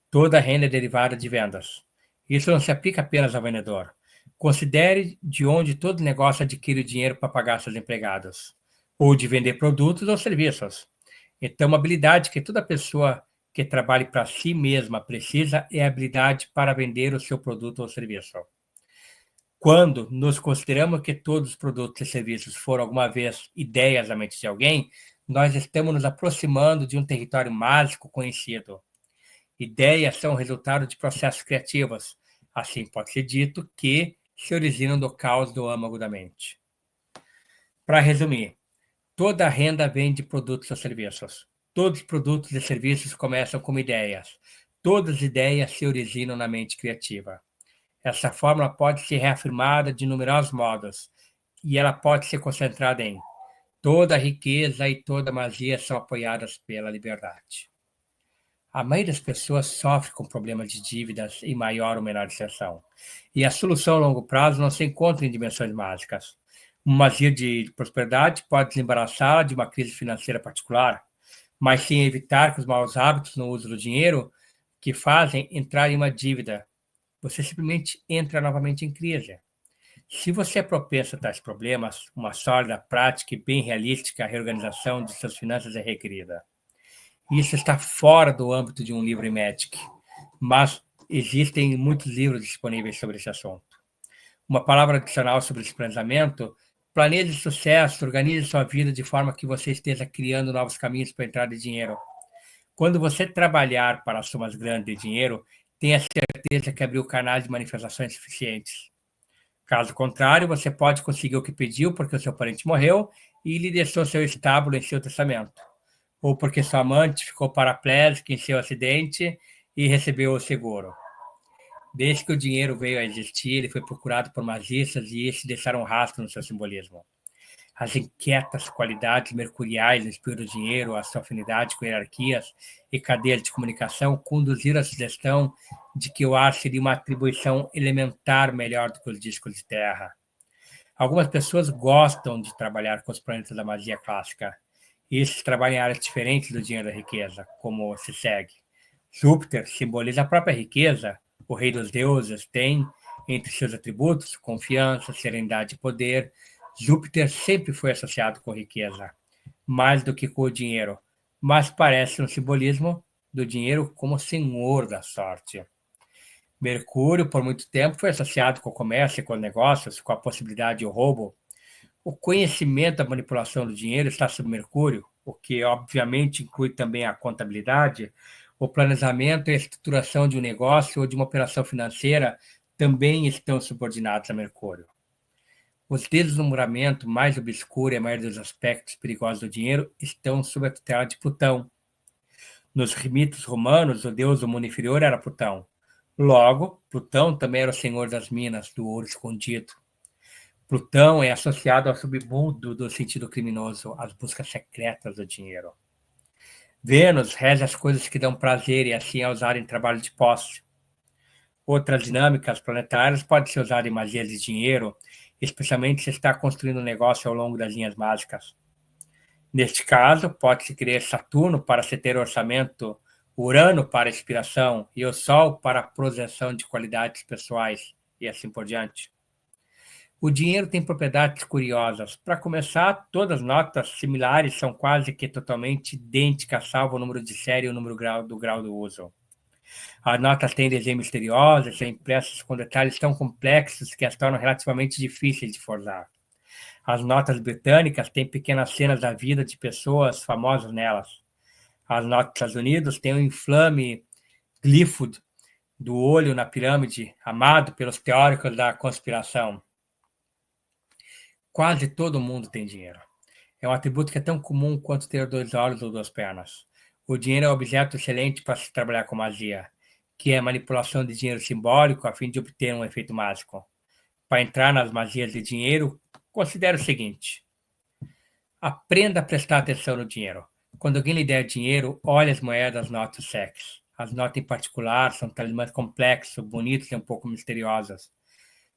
toda renda é derivada de vendas. Isso não se aplica apenas ao vendedor. Considere de onde todo negócio adquire o dinheiro para pagar seus empregados, ou de vender produtos ou serviços. Então, uma habilidade que toda pessoa que trabalhe para si mesma precisa é a habilidade para vender o seu produto ou serviço. Quando nos consideramos que todos os produtos e serviços foram alguma vez ideias na mente de alguém, nós estamos nos aproximando de um território mágico conhecido. Ideias são resultado de processos criativos. Assim pode ser dito que se originam do caos do âmago da mente. Para resumir, toda a renda vem de produtos ou serviços. Todos os produtos e serviços começam como ideias. Todas as ideias se originam na mente criativa. Essa fórmula pode ser reafirmada de numerosos modos, e ela pode ser concentrada em: toda riqueza e toda magia são apoiadas pela liberdade. A maioria das pessoas sofre com problemas de dívidas em maior ou menor extensão, e a solução a longo prazo não se encontra em dimensões mágicas. Uma magia de prosperidade pode desembaraçá-la de uma crise financeira particular, mas sem evitar que os maus hábitos no uso do dinheiro que fazem entrar em uma dívida. Você simplesmente entra novamente em crise. Se você é propenso a tais problemas, uma sólida prática e bem realística reorganização de suas finanças é requerida. Isso está fora do âmbito de um livro em Magic, mas existem muitos livros disponíveis sobre esse assunto. Uma palavra adicional sobre esse planejamento: planeje sucesso, organize sua vida de forma que você esteja criando novos caminhos para entrar de dinheiro. Quando você trabalhar para somas grandes de dinheiro, tenha certeza que abriu canais de manifestações suficientes. Caso contrário, você pode conseguir o que pediu porque o seu parente morreu e lhe deixou seu estábulo em seu testamento, ou porque sua amante ficou paraplégica em seu acidente e recebeu o seguro. Desde que o dinheiro veio a existir, ele foi procurado por magistas e estes deixaram um rastro no seu simbolismo. As inquietas qualidades mercuriais do espírito do dinheiro, a sua afinidade com hierarquias e cadeias de comunicação conduziram à sugestão de que o ar seria uma atribuição elementar melhor do que os discos de terra. Algumas pessoas gostam de trabalhar com os planetas da magia clássica. Esses trabalham em áreas diferentes do dinheiro da riqueza, como se segue. Júpiter simboliza a própria riqueza. O rei dos deuses tem, entre seus atributos, confiança, serenidade e poder. Júpiter sempre foi associado com riqueza, mais do que com o dinheiro, mas parece um simbolismo do dinheiro como senhor da sorte. Mercúrio, por muito tempo, foi associado com o comércio e com negócios, com a possibilidade de roubo. O conhecimento da manipulação do dinheiro está sob Mercúrio, o que obviamente inclui também a contabilidade. O planejamento e a estruturação de um negócio ou de uma operação financeira também estão subordinados a Mercúrio. Os deslumbramento mais obscuro e a maioria dos aspectos perigosos do dinheiro estão sob a tutela de Plutão. Nos mitos romanos, o deus do mundo inferior era Plutão. Logo, Plutão também era o senhor das minas, do ouro escondido. Plutão é associado ao submundo do sentido criminoso, às buscas secretas do dinheiro. Vênus rege as coisas que dão prazer e assim é usada em trabalho de posse. Outras dinâmicas planetárias podem ser usadas em magias de dinheiro, especialmente se está construindo um negócio ao longo das linhas mágicas. Neste caso, pode-se criar Saturno para se ter orçamento, Urano para inspiração e o Sol para a projeção de qualidades pessoais, e assim por diante. O dinheiro tem propriedades curiosas. Para começar, todas as notas similares são quase que totalmente idênticas, salvo o número de série e o número do grau do uso. As notas têm desenhos misteriosos, são impressas com detalhes tão complexos que as tornam relativamente difíceis de forjar. As notas britânicas têm pequenas cenas da vida de pessoas famosas nelas. As notas dos Estados Unidos têm um inflame glifo do olho na pirâmide, amado pelos teóricos da conspiração. Quase todo mundo tem dinheiro. É um atributo que é tão comum quanto ter 2 olhos ou 2 pernas. O dinheiro é um objeto excelente para se trabalhar com magia, que é manipulação de dinheiro simbólico a fim de obter um efeito mágico. Para entrar nas magias de dinheiro, considere o seguinte: aprenda a prestar atenção no dinheiro. Quando alguém lhe der dinheiro, olhe as moedas, notas sexy. As notas em particular são talismãs complexos, bonitos e um pouco misteriosas.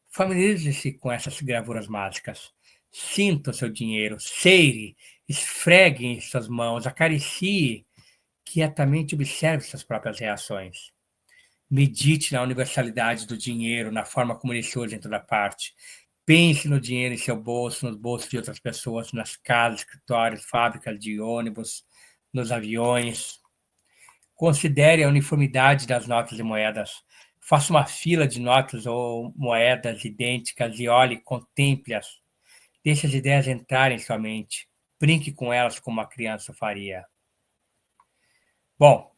Familiarize-se com essas gravuras mágicas. Sinta o seu dinheiro, seire, Esfregue em suas mãos, acaricie, quietamente observe suas próprias reações. Medite na universalidade do dinheiro, na forma como ele surge em toda parte. Pense no dinheiro em seu bolso, nos bolsos de outras pessoas, nas casas, escritórios, fábricas de ônibus, nos aviões. Considere a uniformidade das notas e moedas. Faça uma fila de notas ou moedas idênticas e olhe, contemple-as. Deixe as ideias entrarem em sua mente. Brinque com elas como uma criança faria. Bom,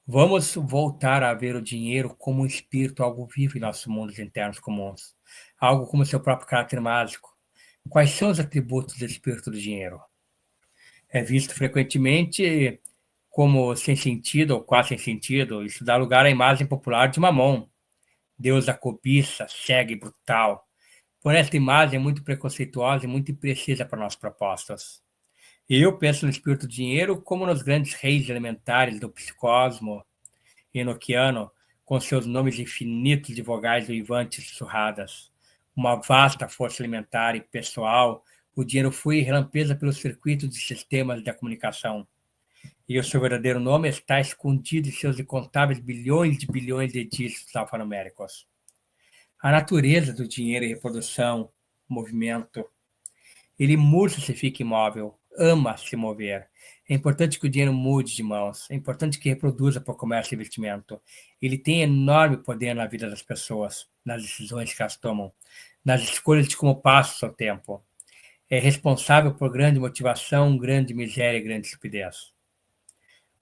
vamos voltar a ver o dinheiro como um espírito, algo vivo em nossos mundos internos comuns, algo como seu próprio caráter mágico. Quais são os atributos do espírito do dinheiro? É visto frequentemente como sem sentido ou quase sem sentido. Isso dá lugar à imagem popular de Mamon, deus da cobiça, cega e brutal. Por esta imagem é muito preconceituosa e muito imprecisa para nossas propostas. Eu penso no espírito do dinheiro como nos grandes reis elementares do psicosmo enoquiano, com seus nomes infinitos de vogais uivantes sussurradas. Uma vasta força alimentar e pessoal, o dinheiro flui e relampeja pelos circuitos de sistemas da comunicação. E o seu verdadeiro nome está escondido em seus incontáveis bilhões de dígitos alfanuméricos. A natureza do dinheiro é reprodução, movimento. Ele murcha se fica imóvel, ama se mover. É importante que o dinheiro mude de mãos, é importante que reproduza por comércio e investimento. Ele tem enorme poder na vida das pessoas, nas decisões que elas tomam, nas escolhas de como passa o seu tempo. É responsável por grande motivação, grande miséria e grande estupidez.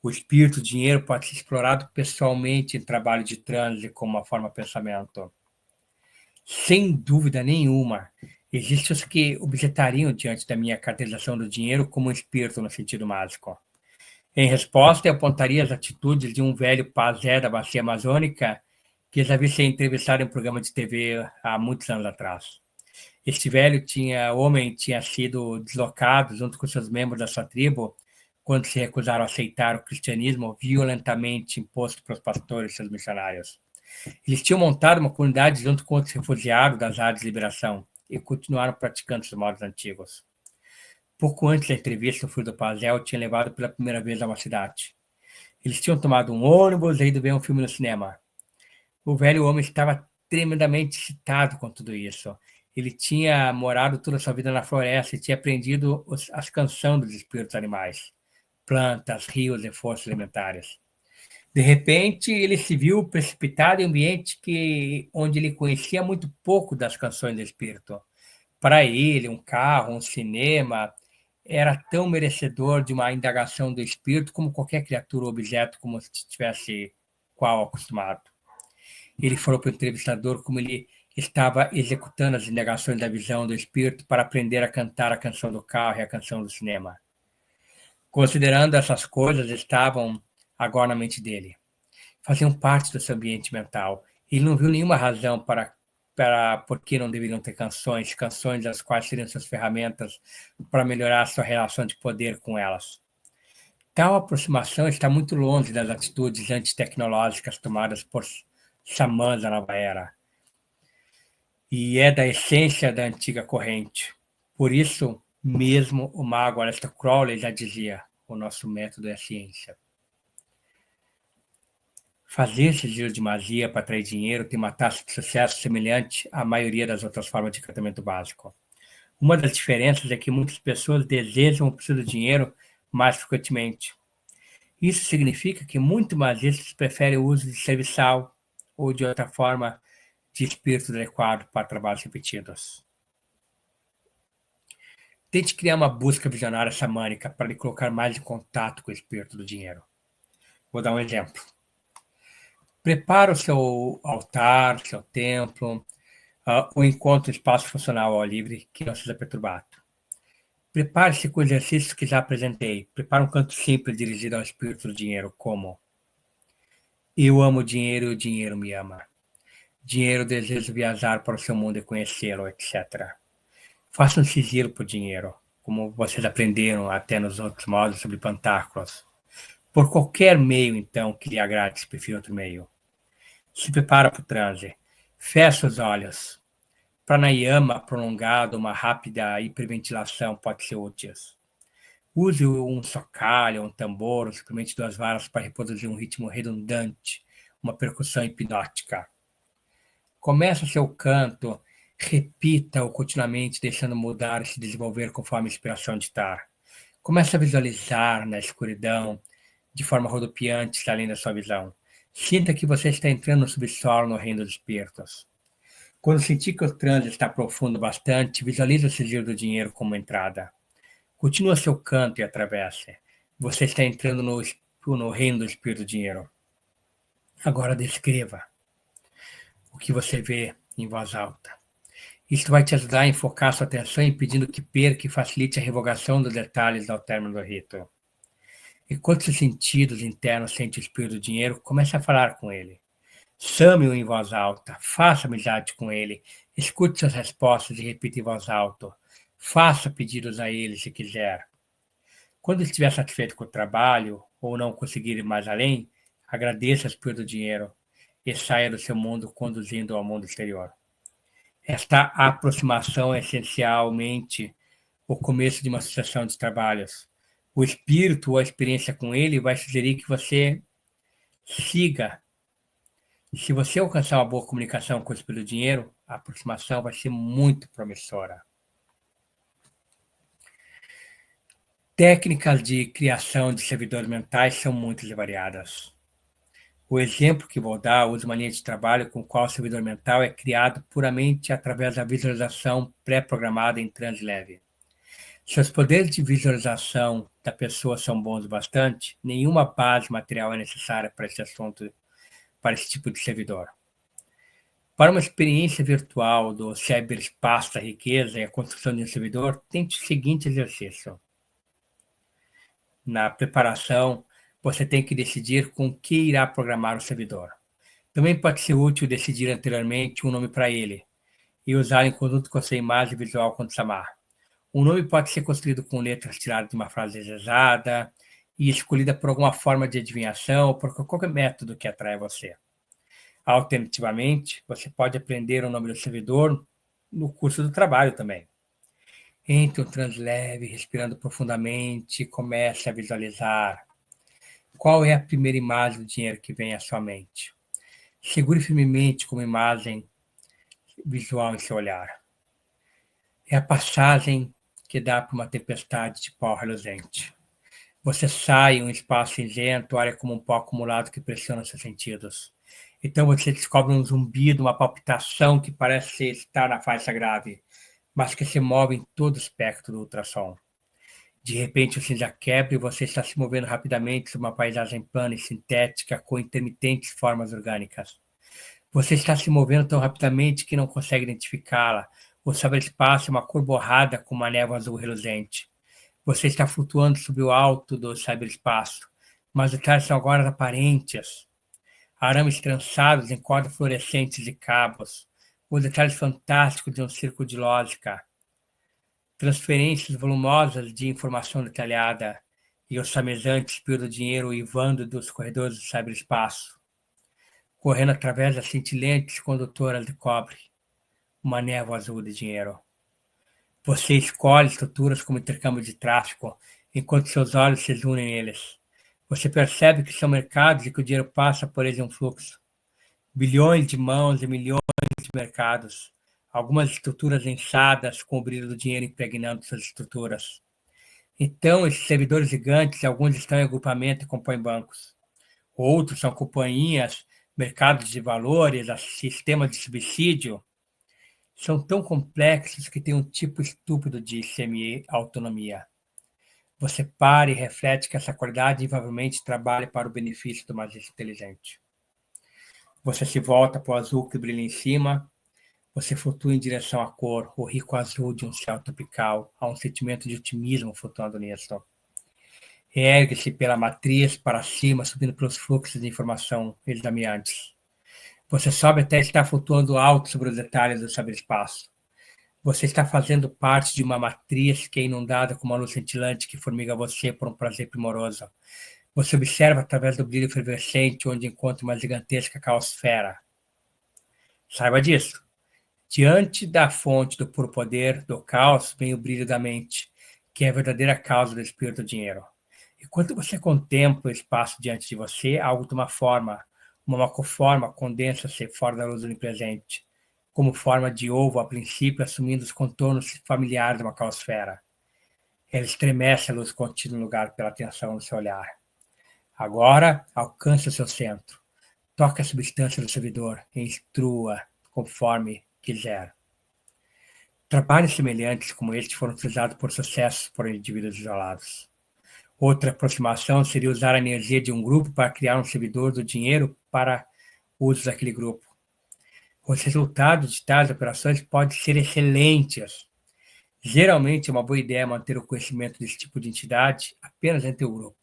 O espírito do dinheiro pode ser explorado pessoalmente em trabalho de transe como uma forma de pensamento. Sem dúvida nenhuma, existem os que objetariam diante da minha caracterização do dinheiro como um espírito no sentido mágico. Em resposta, eu apontaria as atitudes de um velho pajé da bacia amazônica que já vi ser entrevistado em um programa de TV há muitos anos atrás. Este homem tinha sido deslocado junto com seus membros da sua tribo quando se recusaram a aceitar o cristianismo violentamente imposto pelos pastores e seus missionários. Eles tinham montado uma comunidade junto com outros refugiados das áreas de liberação e continuaram praticando os modos antigos. Pouco antes da entrevista, o filho do Pazel tinha levado pela primeira vez a uma cidade. Eles tinham tomado um ônibus e ido ver um filme no cinema. O velho homem estava tremendamente excitado com tudo isso. Ele tinha morado toda a sua vida na floresta e tinha aprendido as canções dos espíritos animais, plantas, rios e forças elementares. De repente, ele se viu precipitado em um ambiente onde ele conhecia muito pouco das canções do espírito. Para ele, um carro, um cinema, era tão merecedor de uma indagação do espírito como qualquer criatura ou objeto, como se tivesse qual acostumado. Ele falou para o entrevistador como ele estava executando as indagações da visão do espírito para aprender a cantar a canção do carro e a canção do cinema. Considerando essas coisas, estavam agora na mente dele. Faziam parte do seu ambiente mental. Ele não viu nenhuma razão para por que não deveriam ter canções as quais seriam suas ferramentas para melhorar a sua relação de poder com elas. Tal aproximação está muito longe das atitudes antitecnológicas tomadas por xamãs da nova era, e é da essência da antiga corrente. Por isso mesmo, o mago Aleister Crowley já dizia: o nosso método é a ciência. Fazer sigilo de magia para atrair dinheiro tem uma taxa de sucesso semelhante à maioria das outras formas de tratamento básico. Uma das diferenças é que muitas pessoas desejam ou precisam de dinheiro mais frequentemente. Isso significa que muitos magistas preferem o uso de serviçal ou de outra forma de espírito adequado para trabalhos repetidos. Tente criar uma busca visionária xamânica para lhe colocar mais em contato com o espírito do dinheiro. Vou dar um exemplo. Prepara o seu altar, seu templo, ou encontre um espaço funcional ao livre que não seja perturbado. Prepare-se com exercícios que já apresentei. Prepare um canto simples dirigido ao espírito do dinheiro, como: eu amo o dinheiro e o dinheiro me ama. Dinheiro, desejo viajar para o seu mundo e conhecê-lo, etc. Faça um sigilo para o dinheiro, como vocês aprenderam até nos outros módulos sobre pantáculos. Por qualquer meio, então, que lhe agrade, se prefere outro meio. Se prepara para o transe. Fecha os olhos. Pranayama prolongado, uma rápida hiperventilação pode ser útil. Use um chocalho, um tambor, ou simplesmente duas varas para reproduzir um ritmo redundante, uma percussão hipnótica. Comece seu canto, repita-o continuamente, deixando mudar e se desenvolver conforme a inspiração ditar. Comece a visualizar na escuridão, de forma rodopiante, além da sua visão. Sinta que você está entrando no subsolo, no reino dos espíritos. Quando sentir que o transe está profundo bastante, visualize o sigilo do dinheiro como entrada. Continua seu canto e atravesse. Você está entrando no reino do espírito do dinheiro. Agora descreva o que você vê em voz alta. Isso vai te ajudar a enfocar sua atenção, impedindo que perca e facilite a revogação dos detalhes ao término do rito. Enquanto seus sentidos internos sentem o espírito do dinheiro, comece a falar com ele. Chame-o em voz alta, faça amizade com ele, escute suas respostas e repita em voz alta. Faça pedidos a ele se quiser. Quando estiver satisfeito com o trabalho ou não conseguir ir mais além, agradeça ao espírito do dinheiro e saia do seu mundo conduzindo ao mundo exterior. Esta aproximação é essencialmente o começo de uma sucessão de trabalhos. O espírito ou a experiência com ele vai sugerir que você siga. Se você alcançar uma boa comunicação com o espírito do dinheiro, a aproximação vai ser muito promissora. Técnicas de criação de servidores mentais são muitas e variadas. O exemplo que vou dar usa uma linha de trabalho com o qual o servidor mental é criado puramente através da visualização pré-programada em transe leve. Se os poderes de visualização da pessoa são bons o bastante, nenhuma base material é necessária para esse assunto, para esse tipo de servidor. Para uma experiência virtual do cyberespaço da riqueza e a construção de um servidor, tente o seguinte exercício. Na preparação, você tem que decidir com que irá programar o servidor. Também pode ser útil decidir anteriormente um nome para ele e usar em conjunto com a sua imagem visual quando chamar. Um nome pode ser construído com letras tiradas de uma frase exagerada e escolhida por alguma forma de adivinhação ou por qualquer método que atrai você. Alternativamente, você pode aprender o nome do servidor no curso do trabalho também. Entre um transe leve, respirando profundamente, comece a visualizar. Qual é a primeira imagem do dinheiro que vem à sua mente? Segure firmemente como imagem visual em seu olhar. É a passagem que dá para uma tempestade de pó reluzente. Você sai em um espaço cinzento, olha como um pó acumulado que pressiona seus sentidos. Então você descobre um zumbido, uma palpitação que parece estar na faixa grave, mas que se move em todo o espectro do ultrassom. De repente o cinza quebra e você está se movendo rapidamente sobre uma paisagem plana e sintética com intermitentes formas orgânicas. Você está se movendo tão rapidamente que não consegue identificá-la. O cyberespaço é uma cor borrada com uma névoa azul reluzente. Você está flutuando sobre o alto do cyberespaço, mas os detalhes são agora aparentes. Arames trançados em cordas fluorescentes e cabos. Os detalhes fantásticos de um círculo de lógica. Transferências volumosas de informação detalhada e o chamejante espírito do dinheiro uivando dos corredores do cyberespaço, correndo através das cintilantes condutoras de cobre, uma névoa azul de dinheiro. Você escolhe estruturas como intercâmbio de tráfego, enquanto seus olhos se unem neles. Você percebe que são mercados e que o dinheiro passa por eles em um fluxo. Bilhões de mãos e milhões de mercados. Algumas estruturas inchadas com o brilho do dinheiro impregnando suas estruturas. Então, esses servidores gigantes, alguns estão em agrupamento e compõem bancos. Outros são companhias, mercados de valores, sistemas de subsídio. São tão complexos que têm um tipo estúpido de semi-autonomia. Você para e reflete que essa qualidade invariavelmente trabalha para o benefício do mais inteligente. Você se volta para o azul que brilha em cima. Você flutua em direção à cor, o rico azul de um céu tropical. Há um sentimento de otimismo flutuando nisso. Ergue-se pela matriz para cima, subindo pelos fluxos de informação examiantes. Você sobe até estar flutuando alto sobre os detalhes do cyberespaço. Você está fazendo parte de uma matriz que é inundada com uma luz cintilante que formiga você por um prazer primoroso. Você observa através do brilho efervescente onde encontra uma gigantesca caosfera. Saiba disso. Diante da fonte do puro poder do caos vem o brilho da mente, que é a verdadeira causa do espírito do dinheiro. Enquanto você contempla o espaço diante de você, algo toma forma. Uma macoforma condensa-se fora da luz onipresente, como forma de ovo, a princípio, assumindo os contornos familiares de uma caosfera. Ela estremece a luz contida no lugar pela tensão do seu olhar. Agora, alcance o seu centro. Toque a substância do servidor e instrua conforme quiser. Trabalhos semelhantes como este foram utilizados por sucesso por indivíduos isolados. Outra aproximação seria usar a energia de um grupo para criar um servidor do dinheiro para uso daquele grupo. Os resultados de tais operações podem ser excelentes. Geralmente, é uma boa ideia manter o conhecimento desse tipo de entidade apenas entre o grupo.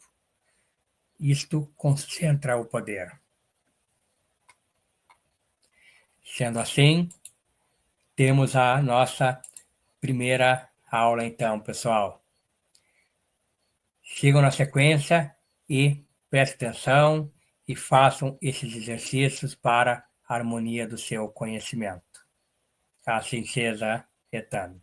Isto concentra o poder. Sendo assim, temos a nossa primeira aula, então, pessoal. Sigam na sequência e prestem atenção e façam esses exercícios para a harmonia do seu conhecimento. Assim seja, Etano.